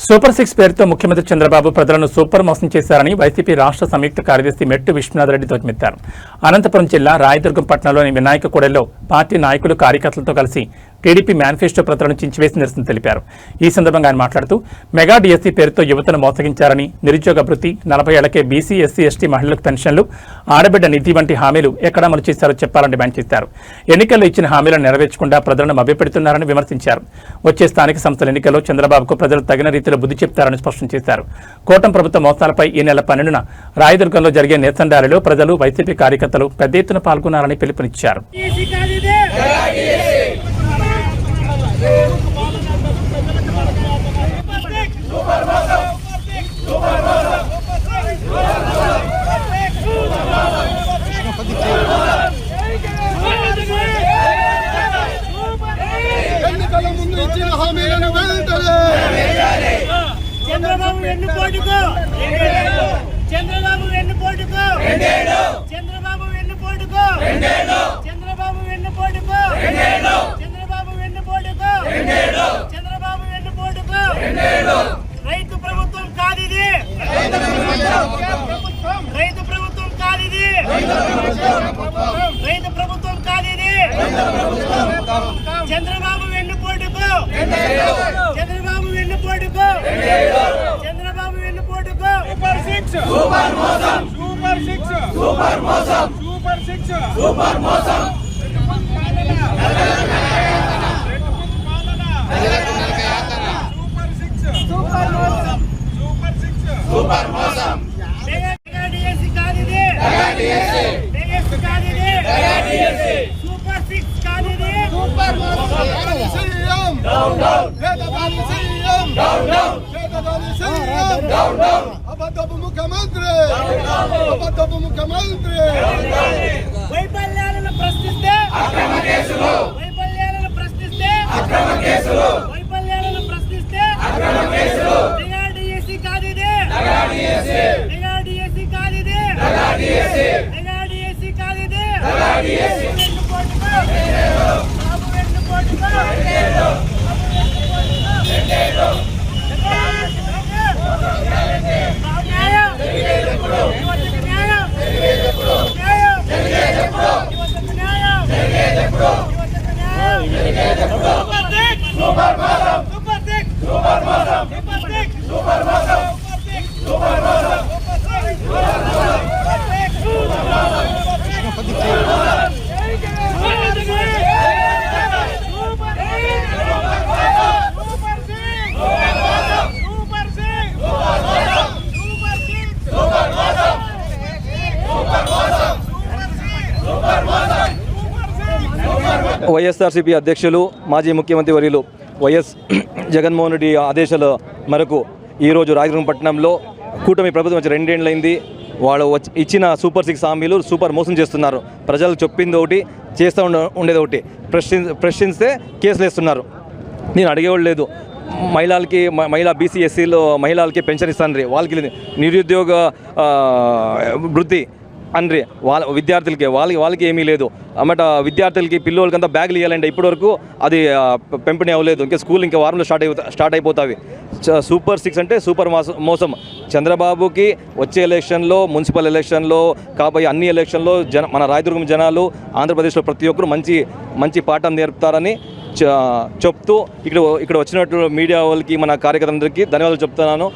Super 6 పేరుతో ముఖ్యమంత్రి చంద్రబాబు ప్రజలను సూపర్ మోసం చేశారని వైసీపీ రాష్ట్ర సంయుక్త కార్యదర్శి మెట్టు విశ్వనాథరెడ్డి ధ్వజమెత్తారు. అనంతపురం జిల్లా రాయదుర్గం పట్టణంలోని వినాయక కూడలిలో పార్టీ నాయకులు కార్యకర్తలతో కలిసి టీడీపీ మేనిఫెస్టో ప్రతులను చించివేసి నిరసన తెలిపారు. ఈ సందర్భంగా ఆయన మాట్లాడుతూ మెగా డిఎస్సీ పేరుతో యువతను మోసగించారని, నిరుద్యోగ భృతి, 40 ఏళ్లకే బీసీ, ఎస్సీ, ఎస్టీ మహిళలకు పెన్షన్లు, ఆడబిడ్డ నిధి వంటి హామీలు ఎక్కడ అమలు చేశారో చెప్పాలని డిమాండ్ చేశారు. ఎన్నికల్లో ఇచ్చిన హామీలను నెరవేర్చకుండా ప్రజలను మభ్యపెడుతున్నారని విమర్శించారు. వచ్చే స్థానిక సంస్థల ఎన్నికల్లో చంద్రబాబుకు ప్రజలు తగిన రీతిలో బుద్ధి చెప్తారని స్పష్టం చేశారు. కూటమి ప్రభుత్వ మోసాలపై ఈ నెల 12న రాయదుర్గంలో జరిగే నిరసన ర్యాలీలో ప్రజలు, వైసీపీ కార్యకర్తలు పెద్ద ఎత్తున పాల్గొనాలని పిలుపునిచ్చారు. చంద్రబాబు వెన్నుపోటుకు చంద్రబాబు వెన్నుపోటుకు చంద్రబాబు వెన్నుపోటుకు చంద్రబాబు వెన్నుపోటుకు చంద్రబాబు వెన్నుపోటుకు చంద్రబాబు వెన్నుపోటుకు రైతు ప్రభుత్వం కాదిది, రైతు ప్రభుత్వం కాదిది, రైతు ప్రభుత్వం కాదిది. చంద్రబాబు వెన్నుపోటుకు చంద్రబాబు వెన్నుపోటుకు చంద్రబాబు వెన్నుపోటుకు సూపర్ మోసం, సూపర్ 6, సూపర్ మోసం, సూపర్ 6, సూపర్ మోసం. సూపర్ మోసం. మెగా డిఎస్సీ కాదిది, మెగా డిఎస్సీ కాదిది, సూపర్ 6 కాదిది, సూపర్ మోసం. సీఎం డౌన్ డౌన్, పేదవాళ్ళ సీఎం డౌన్ డౌన్, పేదవాళ్ళ సీఎం డౌన్ డౌన్. అబద్ధపు ముఖ్యమంత్రి, అబద్ధపు ముఖ్యమంత్రి. వైఫల్యాలను ప్రశ్నిస్తే అక్రమ కేసులు, వైఫల్యాలను ప్రశ్నిస్తే అక్రమ కేసులు, వైఫల్యాలను ప్రశ్నిస్తే అక్రమ కేసులు. మెగా డిఎస్సీ కాదిది, మెగా డిఎస్సీ, మెగా డిఎస్సీ కాదిది, మెగా డిఎస్సీ, మెగా డిఎస్సీ కాదిది. Mega DSC. వెన్నుపోటుకు బాబు వెన్నుపోటుకు బాబు వెన్నుపోటుకు సూపర్ మోసం, సూపర్ మోసం, సూపర్ మోసం, సూపర్ మోసం. వైఎస్ఆర్సీపీ అధ్యక్షులు, మాజీ ముఖ్యమంత్రి వర్యులు వైఎస్ జగన్మోహన్ రెడ్డి ఆదేశాల మేరకు ఈరోజు రాయదుర్గం పట్టణంలో కూటమి ప్రభుత్వం వచ్చి 2 ఏళ్ళైంది. వాళ్ళు ఇచ్చిన సూపర్ 6 హామీలు సూపర్ మోసం చేస్తున్నారు. ప్రజలకు చెప్పింది ఒకటి, చేస్తూ ఉండేది ఒకటి. ప్రశ్నిస్తే కేసులు వేస్తున్నారు. నేను అడిగేవాళ్ళు లేదు. మహిళా బీసీ, ఎస్సీలో మహిళలకి పెన్షన్ ఇస్తాను, వాళ్ళకి నిరుద్యోగ వృత్తి అండ్రి, విద్యార్థులకి వాళ్ళకి ఏమీ లేదు అన్నమాట. విద్యార్థులకి పిల్లలకంతా బ్యాగులు ఇవ్వాలంటే ఇప్పటివరకు అది పెంపిణీ అవ్వలేదు. ఇంకా స్కూల్ ఇంకా వారంలో స్టార్ట్ అయిపోతాయి. సూపర్ 6 అంటే సూపర్ మోసం. చంద్రబాబుకి వచ్చే ఎలక్షన్లో, మున్సిపల్ ఎలక్షన్లో, కాబోయే అన్ని ఎలక్షన్లో మన రాయదుర్గం జనాలు, ఆంధ్రప్రదేశ్లో ప్రతి ఒక్కరు మంచి పాఠం నేర్పుతారని చెప్తూ ఇక్కడ వచ్చినట్టు మీడియా వాళ్ళకి, మన కార్యకర్తలందరికీ ధన్యవాదాలు చెప్తున్నాను.